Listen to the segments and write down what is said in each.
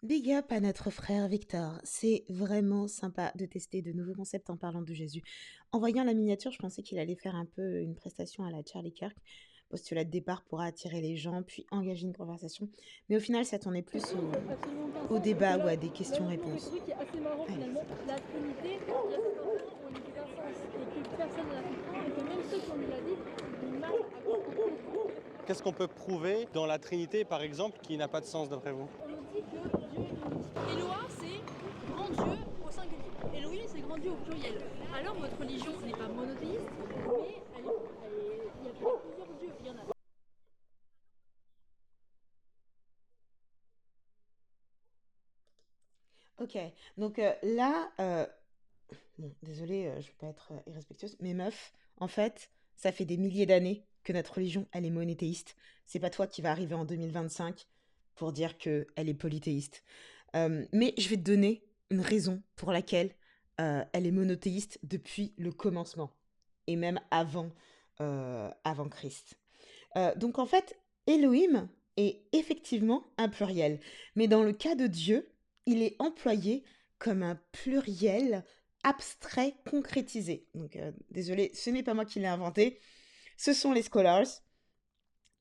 Big up à notre frère Victor. C'est vraiment sympa de tester de nouveaux concepts en parlant de Jésus. En voyant la miniature, je pensais qu'il allait faire un peu une prestation à la Charlie Kirk. Postulat de départ pour attirer les gens, puis engager une conversation. Mais au final, ça tournait plus Ça n'a absolument aucun au sens parce que débat ou là, à des là on trouve quelque questions-réponses. chose qui est assez marrant Allez, finalement. c'est parti. La Trinité, il y a certains points où elle n'était pas sens et que personne ne la comprend et que même ceux qui ont lu la Bible ont du mal à comprendre. Qu'est-ce qu'on peut prouver dans la Trinité, par exemple, qui n'a pas de sens d'après vous? On nous dit que Dieu est unique. Eloa, c'est grand Dieu au singulier. Elohim, c'est grand Dieu au pluriel. Alors votre religion n'est pas monothéiste, mais il y a plusieurs dieux. Il y en a. Ok, donc là, bon, désolée, je vais pas être irrespectueuse, mais meuf, en fait, ça fait des milliers d'années que notre religion, elle est monothéiste. C'est pas toi qui va arriver en 2025 pour dire que elle est polythéiste. Mais je vais te donner une raison pour laquelle elle est monothéiste depuis le commencement et même avant Christ. Donc en fait, Elohim est effectivement un pluriel, mais dans le cas de Dieu, il est employé comme un pluriel abstrait concrétisé. Donc désolé, ce n'est pas moi qui l'ai inventé, ce sont les scholars.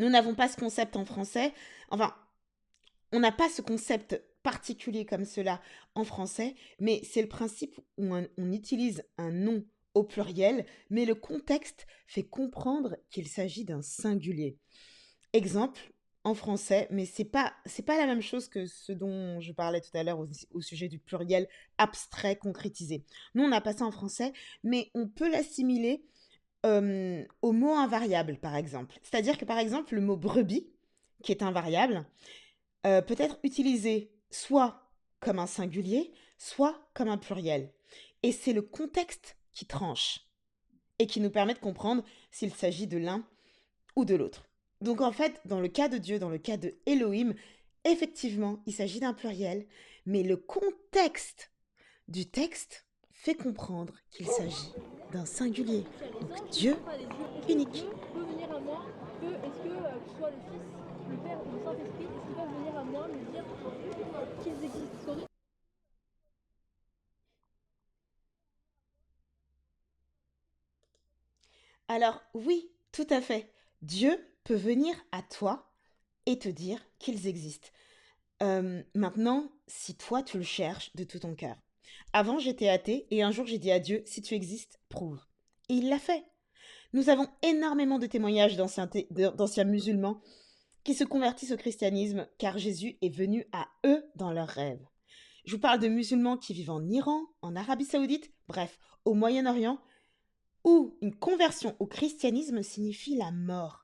Nous n'avons pas ce concept en français. Enfin, on n'a pas ce concept particulier comme cela en français, mais c'est le principe où on utilise un nom au pluriel, mais le contexte fait comprendre qu'il s'agit d'un singulier. Exemple en français, mais c'est pas la même chose que ce dont je parlais tout à l'heure au sujet du pluriel abstrait concrétisé. Nous, on n'a pas ça en français, mais on peut l'assimiler au mot invariable, par exemple. C'est-à-dire que, par exemple, le mot brebis, qui est invariable, peut être utilisé soit comme un singulier, soit comme un pluriel. Et c'est le contexte qui tranche et qui nous permet de comprendre s'il s'agit de l'un ou de l'autre. Donc en fait, dans le cas de Dieu, dans le cas de Elohim, effectivement, il s'agit d'un pluriel, mais le contexte du texte fait comprendre qu'il s'agit d'un singulier. Donc Dieu Pas les dieux. Est-ce que unique. Dieu peut venir à moi que ce soit le Fils, le Père ou le Saint-Esprit, est-ce qu'ils peuvent venir à moi me dire qu'ils existent? Alors oui, tout à fait. Dieu peut venir à toi et te dire qu'ils existent. Maintenant, si toi tu le cherches de tout ton cœur. Avant, j'étais athée et un jour j'ai dit à Dieu, si tu existes, prouve. Et il l'a fait. Nous avons énormément de témoignages d'anciens musulmans qui se convertissent au christianisme car Jésus est venu à eux dans leurs rêves. Je vous parle de musulmans qui vivent en Iran, en Arabie Saoudite, bref, au Moyen-Orient, où une conversion au christianisme signifie la mort.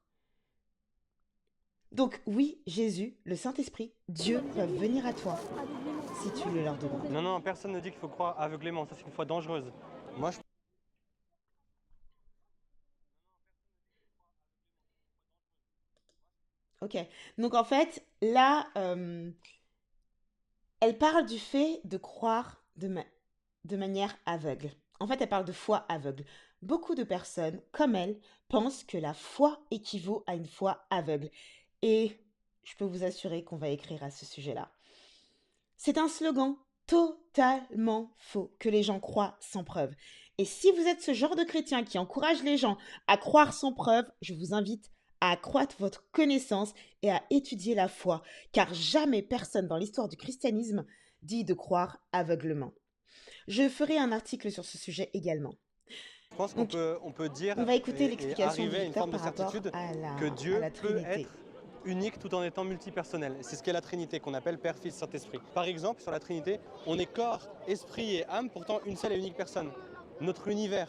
Donc oui, Jésus, le Saint-Esprit, Dieu peuvent venir à toi si tu le leur demandes. Non, non, personne ne dit qu'il faut croire aveuglément. Ça, c'est une foi dangereuse. Moi, je Ok, donc en fait, là, elle parle du fait de croire de manière aveugle. En fait, elle parle de foi aveugle. Beaucoup de personnes, comme elle, pensent que la foi équivaut à une foi aveugle. Et je peux vous assurer qu'on va écrire à ce sujet-là. C'est un slogan totalement faux que les gens croient sans preuve. Et si vous êtes ce genre de chrétien qui encourage les gens à croire sans preuve, je vous invite à accroître votre connaissance et à étudier la foi, car jamais personne dans l'histoire du christianisme dit de croire aveuglement. Je ferai un article sur ce sujet également. pense qu'on Donc, peut, on peut dire on va écouter et l'explication de arriver à une Victor forme de par rapport certitude à que Dieu la peut Trinité. être unique tout en étant multipersonnel. C'est ce qu'est la Trinité, qu'on appelle Père, Fils, Saint-Esprit. Par exemple, sur la Trinité, on est corps, esprit et âme, pourtant une seule et unique personne. Notre univers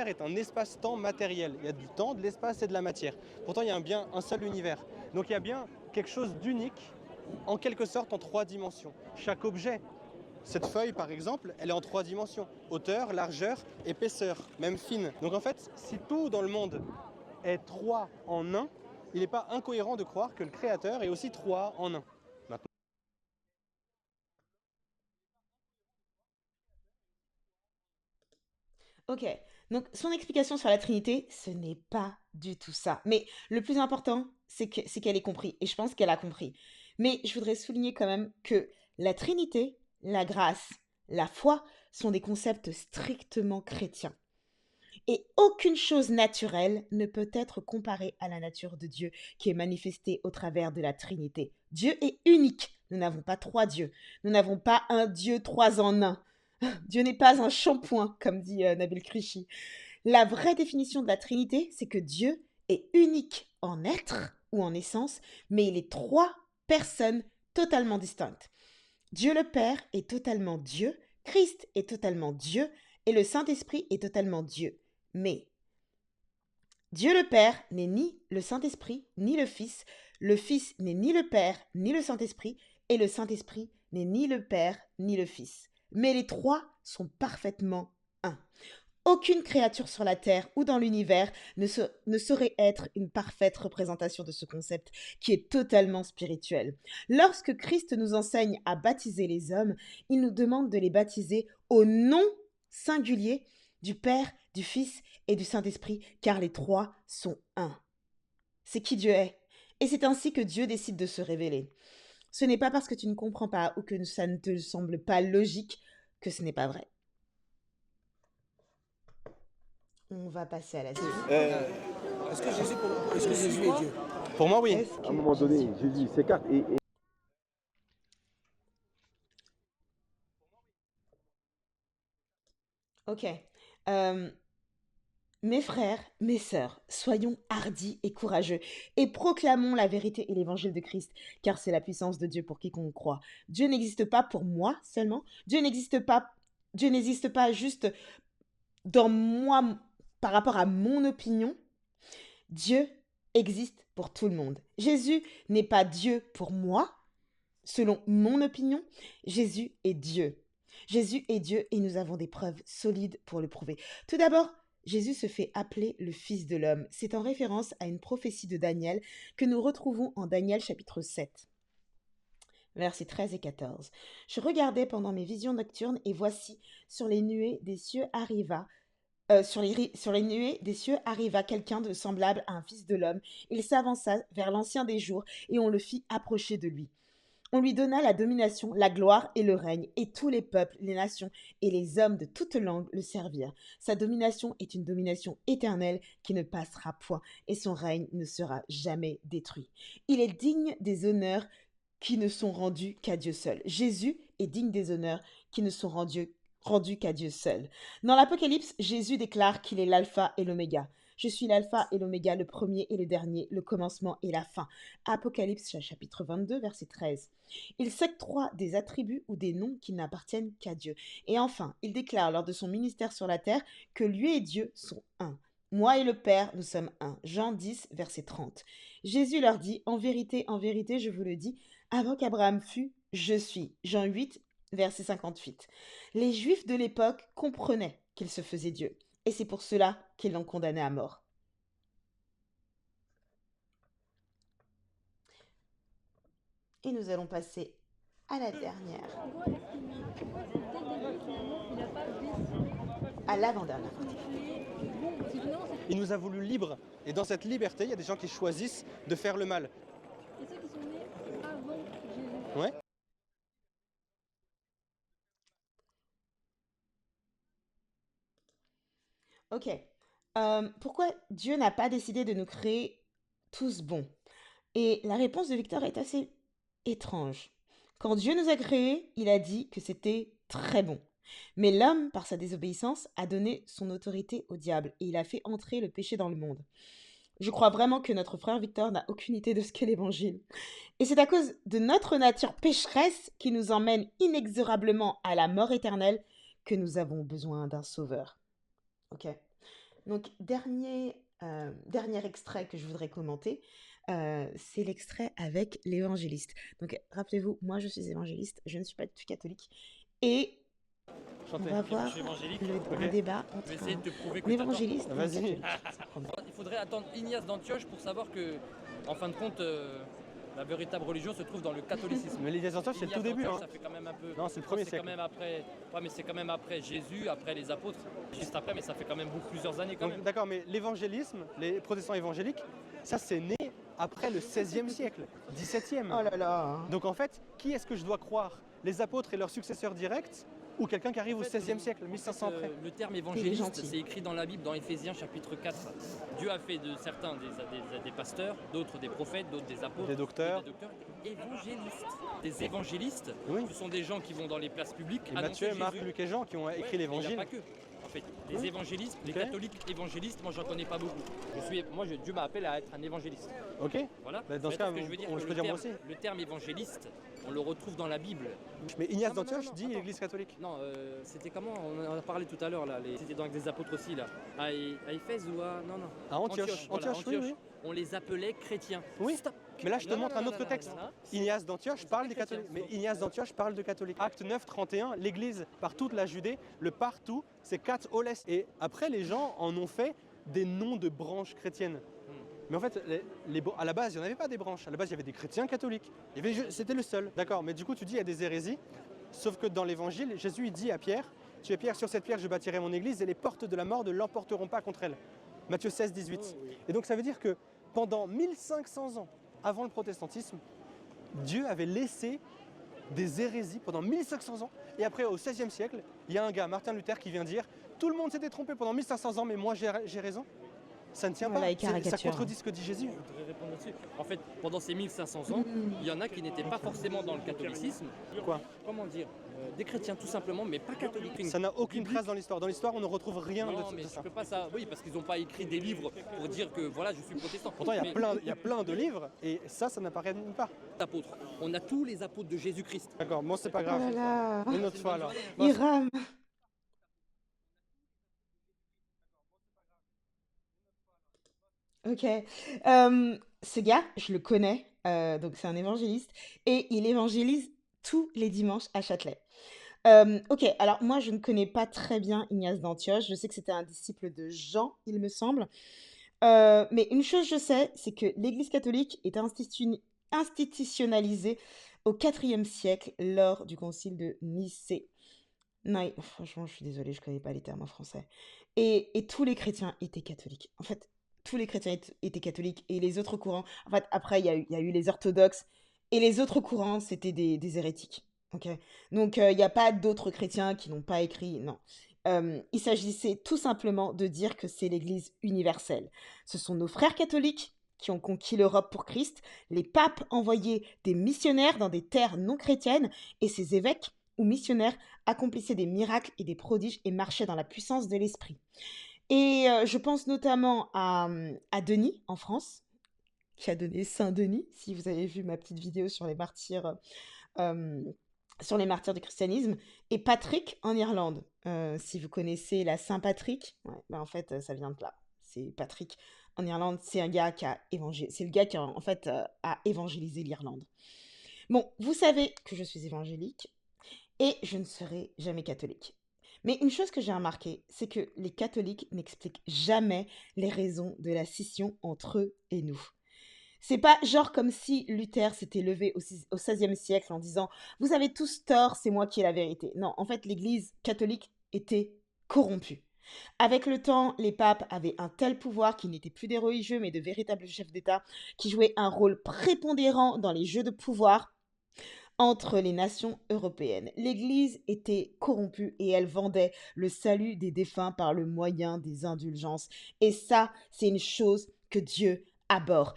est un espace-temps matériel. Il y a du temps, de l'espace et de la matière. Pourtant, il y a bien un seul univers. Donc il y a bien quelque chose d'unique, en quelque sorte en 3 dimensions. Chaque objet, cette feuille, par exemple, elle est en 3 dimensions. Hauteur, largeur, épaisseur, même fine. Donc en fait, si tout dans le monde est 3 en 1, il n'est pas incohérent de croire que le créateur est aussi 3 en 1. Maintenant, Ok, donc son explication sur la Trinité, ce n'est pas du tout ça. Mais le plus important, c'est qu'elle ait compris. Et je pense qu'elle a compris. Mais je voudrais souligner quand même que La Trinité, la grâce, la foi sont des concepts strictement chrétiens. Et aucune chose naturelle ne peut être comparée à la nature de Dieu qui est manifestée au travers de la Trinité. Dieu est unique. Nous n'avons pas trois dieux. Nous n'avons pas un Dieu trois en un. Dieu n'est pas un shampoing, comme dit Nabil Krishi. La vraie définition de la Trinité, c'est que Dieu est unique en être ou en essence, mais il est trois personnes totalement distinctes. Dieu le Père est totalement Dieu, Christ est totalement Dieu, et le Saint-Esprit est totalement Dieu. Mais Dieu le Père n'est ni le Saint-Esprit, ni le Fils n'est ni le Père, ni le Saint-Esprit, et le Saint-Esprit n'est ni le Père, ni le Fils. Mais les trois sont parfaitement un. Aucune créature sur la terre ou dans l'univers ne saurait être une parfaite représentation de ce concept qui est totalement spirituel. Lorsque Christ nous enseigne à baptiser les hommes, il nous demande de les baptiser au nom singulier du Père, du Fils et du Saint-Esprit, car les trois sont un. C'est qui Dieu est. Et c'est ainsi que Dieu décide de se révéler. Ce n'est pas parce que tu ne comprends pas ou que ça ne te semble pas logique que ce n'est pas vrai. On va passer à la suite. Est-ce que Jésus est Dieu? Pour moi, oui. À un moment donné, Jésus s'écarte et Ok. Mes frères, mes sœurs, soyons hardis et courageux et proclamons la vérité et l'évangile de Christ, car c'est la puissance de Dieu pour quiconque croit. Dieu n'existe pas pour moi seulement. Dieu n'existe pas juste dans moi par rapport à mon opinion. Dieu existe pour tout le monde. Jésus n'est pas Dieu pour moi, selon mon opinion. Jésus est Dieu. Jésus est Dieu et nous avons des preuves solides pour le prouver. Tout d'abord, Jésus se fait appeler le Fils de l'homme. C'est en référence à une prophétie de Daniel que nous retrouvons en Daniel chapitre 7. Versets 13 et 14. Je regardais pendant mes visions nocturnes et voici, sur les nuées des cieux arriva quelqu'un de semblable à un fils de l'homme. Il s'avança vers l'ancien des jours et on le fit approcher de lui. On lui donna la domination, la gloire et le règne, et tous les peuples, les nations et les hommes de toute langue le servirent. Sa domination est une domination éternelle qui ne passera point, et son règne ne sera jamais détruit. Il est digne des honneurs qui ne sont rendus qu'à Dieu seul. Jésus est digne des honneurs qui ne sont rendus qu'à Dieu seul. Dans l'Apocalypse, Jésus déclare qu'il est l'alpha et l'oméga. Je suis l'alpha et l'oméga, le premier et le dernier, le commencement et la fin. Apocalypse chapitre 22, verset 13. Il s'octroie des attributs ou des noms qui n'appartiennent qu'à Dieu. Et enfin, il déclare lors de son ministère sur la terre que lui et Dieu sont un. Moi et le Père, nous sommes un. Jean 10, verset 30. Jésus leur dit, en vérité, je vous le dis, avant qu'Abraham fût, je suis. Jean 8, verset 58. Les Juifs de l'époque comprenaient qu'il se faisait Dieu. Et c'est pour cela qu'ils l'ont condamné à mort. Et nous allons passer à la dernière. À l'avant-dernière. Il nous a voulu libres. Et dans cette liberté, il y a des gens qui choisissent de faire le mal. Et ceux qui sont nés avant Jésus. Ouais. Ok. Pourquoi Dieu n'a pas décidé de nous créer tous bons? Et la réponse de Victor est assez étrange. Quand Dieu nous a créés, il a dit que c'était très bon. Mais l'homme, par sa désobéissance, a donné son autorité au diable et il a fait entrer le péché dans le monde. Je crois vraiment que notre frère Victor n'a aucune idée de ce qu'est l'évangile. Et c'est à cause de notre nature pécheresse qui nous emmène inexorablement à la mort éternelle que nous avons besoin d'un sauveur. Ok. Donc, dernier extrait que je voudrais commenter, c'est l'extrait avec l'évangéliste. Donc, rappelez-vous, moi je suis évangéliste, je ne suis pas du tout catholique. Et on va voir un débat Je vais entre essayer de te prouver que un évangéliste et un Vas-y. catholique. Ça promet. Il faudrait attendre Ignace d'Antioche pour savoir que, en fin de compte, la véritable religion se trouve dans le catholicisme. Mais l'Église d'Antioche, c'est le tout Ignace début. d'Antioche, Hein. Ça fait quand même un peu. Non, c'est le premier C'est siècle. quand même après. Ouais, mais c'est quand même après Jésus, après les apôtres, juste après, mais ça fait quand même plusieurs années quand Donc, même. d'accord, mais l'évangélisme, les protestants évangéliques, ça c'est né après le 16e siècle, 17e. Oh là là. Donc en fait, qui est-ce que je dois croire? les apôtres et leurs successeurs directs, ou quelqu'un qui arrive au XVIe siècle, 1500 après. Le terme Il est évangéliste, gentil. c'est écrit dans la Bible, dans Éphésiens chapitre 4. Dieu a fait de certains des pasteurs, d'autres des prophètes, d'autres des apôtres, Des docteurs. évangélistes. Des évangélistes, Oui. ce sont des gens qui vont dans les places publiques Et annoncer Matthieu, Marc, Jésus. Luc et Jean qui ont Ouais, écrit mais il n'y a l'évangile. pas que. En fait, les Oui. évangélistes, les Ok. catholiques évangélistes, moi j'en connais pas beaucoup. Dieu m'a appelé à être un évangéliste. Ok. Voilà. Bah, dans ce C'est-à-dire cas, que je veux dire je que peux le dire moi terme- aussi. Le terme évangéliste, on le retrouve dans la Bible. Mais Ignace Non, non, d'Antioche non, dit attends. l'Église catholique. Non, c'était comment? On en a parlé tout à l'heure là. C'était dans des apôtres aussi là. À Éphèse ou à. Non, non. À Antioche. Voilà, Antioche, oui, oui. On les appelait chrétiens. Oui. Stop. Mais là, je te Non, montre non, un non, autre non, non, texte. non, non. Ignace d'Antioche parle des chrétiens. catholiques. Mais Ignace d'Antioche parle de catholiques. Acte 9, 31, l'Église par toute la Judée, le partout, c'est katholes. Et après, les gens en ont fait des noms de branches chrétiennes. Mais en fait, à la base, il n'y en avait pas des branches. À la base, il y avait des chrétiens catholiques. C'était le seul. D'accord, mais du coup, tu dis il y a des hérésies. Sauf que dans l'Évangile, Jésus il dit à Pierre, tu es Pierre, sur cette pierre, je bâtirai mon église et les portes de la mort ne l'emporteront pas contre elle. Matthieu 16, 18. Et donc ça veut dire que pendant 1500 ans avant le protestantisme, Dieu avait laissé des hérésies pendant 1500 ans. Et après, au XVIe siècle, il y a un gars, Martin Luther, qui vient dire tout le monde s'était trompé pendant 1500 ans, mais moi j'ai raison. Ça ne tient Voilà, il pas. Ça caricature. contredit ce que dit Jésus. Je voudrais répondre là-dessus. En fait, pendant ces 1500 ans, il y en a qui n'étaient pas forcément dans le catholicisme. Quoi? Comment dire? Des chrétiens tout simplement, mais pas catholiques. Ça n'a aucune Biblique. trace dans l'histoire. Dans l'histoire, on ne retrouve rien Non, de mais ça. je peux pas ça. Oui, parce qu'ils n'ont pas écrit des livres pour dire que voilà, je suis protestant. Pourtant, il Mais y a plein de livres et ça n'apparaît nulle part. apôtres. On a tous les apôtres de Jésus-Christ. D'accord, bon, c'est pas Oh grave. là là, Une autre fois alors. il rame. Ok. Ce gars, je le connais, donc c'est un évangéliste, et il évangélise tous les dimanches à Châtelet. Ok, alors moi je ne connais pas très bien Ignace d'Antioche, je sais que c'était un disciple de Jean, il me semble. Mais une chose je sais, c'est que l'Église catholique est institutionnalisée au IVe siècle lors du concile de Nicée. Non, franchement, je suis désolée, je connais pas les termes en français. Et tous les chrétiens étaient catholiques. En fait, tous les chrétiens étaient catholiques et les autres courants. En fait, après, il y a eu les orthodoxes et les autres courants, c'était des hérétiques. Ok. Donc, il n'y a pas d'autres chrétiens qui n'ont pas écrit. Non. Il s'agissait tout simplement de dire que c'est l'Église universelle. Ce sont nos frères catholiques qui ont conquis l'Europe pour Christ. Les papes envoyaient des missionnaires dans des terres non chrétiennes et ces évêques ou missionnaires accomplissaient des miracles et des prodiges et marchaient dans la puissance de l'esprit. Et je pense notamment à Denis, en France, qui a donné Saint-Denis, si vous avez vu ma petite vidéo sur les martyrs, du christianisme, et Patrick en Irlande. Si vous connaissez la Saint-Patrick, ouais, en fait, ça vient de là. C'est Patrick en Irlande, c'est un gars c'est le gars qui en fait a évangélisé l'Irlande. Bon, vous savez que je suis évangélique et je ne serai jamais catholique. Mais une chose que j'ai remarqué, c'est que les catholiques n'expliquent jamais les raisons de la scission entre eux et nous. C'est pas genre comme si Luther s'était levé au XVIe siècle en disant « Vous avez tous tort, c'est moi qui ai la vérité ». Non, en fait, l'Église catholique était corrompue. Avec le temps, les papes avaient un tel pouvoir qu'ils n'étaient plus des religieux, mais de véritables chefs d'État qui jouaient un rôle prépondérant dans les jeux de pouvoir entre les nations européennes. L'Église était corrompue et elle vendait le salut des défunts par le moyen des indulgences. Et ça, c'est une chose que Dieu abhorre.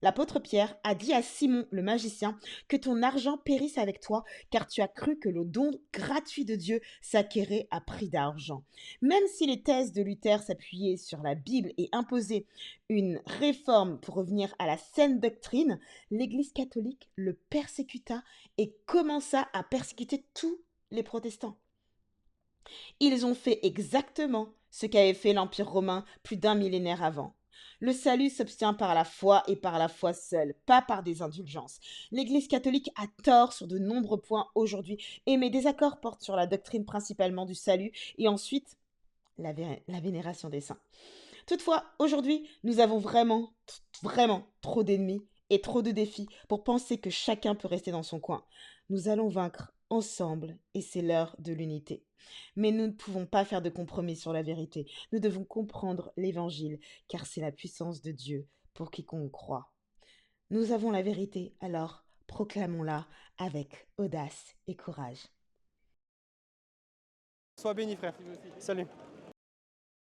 L'apôtre Pierre a dit à Simon le magicien que ton argent périsse avec toi car tu as cru que le don gratuit de Dieu s'acquérait à prix d'argent. Même si les thèses de Luther s'appuyaient sur la Bible et imposaient une réforme pour revenir à la saine doctrine, l'Église catholique le persécuta et commença à persécuter tous les protestants. Ils ont fait exactement ce qu'avait fait l'Empire romain plus d'un millénaire avant. Le salut s'obtient par la foi et par la foi seule, pas par des indulgences. L'Église catholique a tort sur de nombreux points aujourd'hui et mes désaccords portent sur la doctrine principalement du salut et ensuite la vénération des saints. Toutefois, aujourd'hui, nous avons vraiment trop d'ennemis et trop de défis pour penser que chacun peut rester dans son coin. Nous allons vaincre ensemble et c'est l'heure de l'unité. Mais nous ne pouvons pas faire de compromis sur la vérité. Nous devons comprendre l'Évangile car c'est la puissance de Dieu pour quiconque croit. Nous avons la vérité, alors proclamons-la avec audace et courage. Sois béni, frère. Salut.